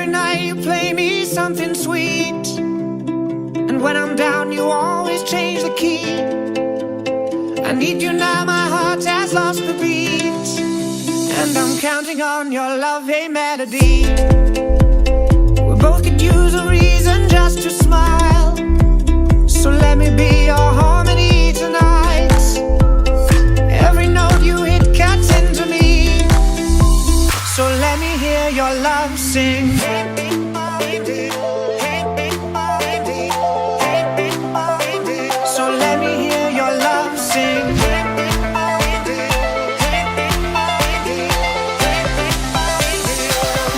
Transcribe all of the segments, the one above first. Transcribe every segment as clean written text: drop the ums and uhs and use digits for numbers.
Every night you play me something sweet, and when I'm down you always change the key. I need you now, my heart has lost the beat, and I'm counting on your love, hey melody. We both could use a reason just to smile, so let me be your harmony tonight. Every note you hit cuts into me, so let me hear your love sing. So let me hear your love sing.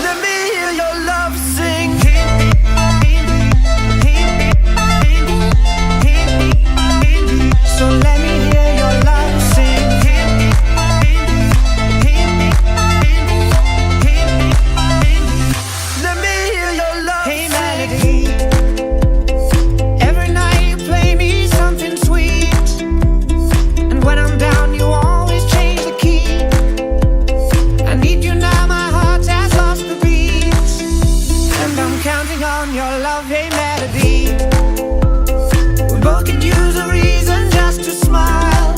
Let me hear your love sing. So let me hear your love sing. Let me hear your love sing. Hey melody. Every night you play me something sweet, and when I'm down you always change the key. I need you now, my heart has lost the beat, and I'm counting on your love, hey melody. We both could use a reason just to smile,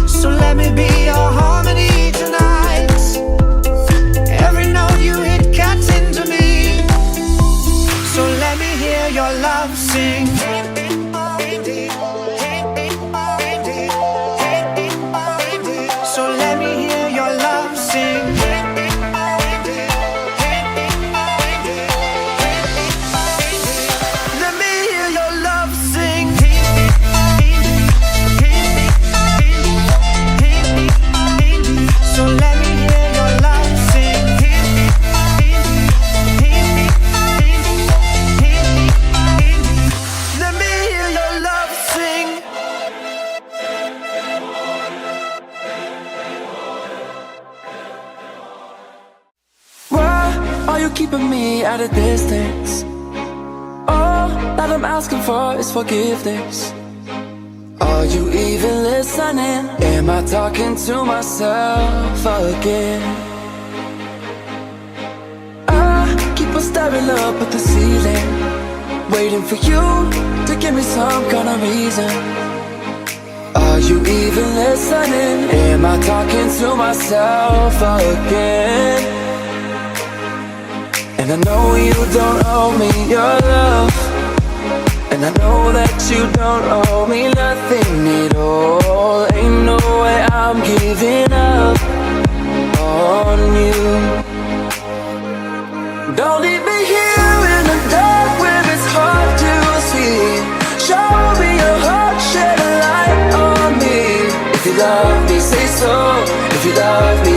so let me be your harmony tonight. Every note you hit cuts into me, so let me hear your love sing. So let me hear your love sing. Let me hear your love sing. So let me hear your love sing. Let me hear your love sing. Why are you keeping me at a distance? All that I'm asking for is forgiveness. Are you even listening? Am I talking to myself again? I keep on staring up at the ceiling, waiting for you to give me some kind of reason. Are you even listening? Am I talking to myself again? And I know you don't owe me your love, and I know that you don't owe me nothing at all. Ain't no way I'm giving up on you. Don't leave me here in the dark where it's hard to see. Show me your heart, shed a light on me. If you love me, say so. If you love me,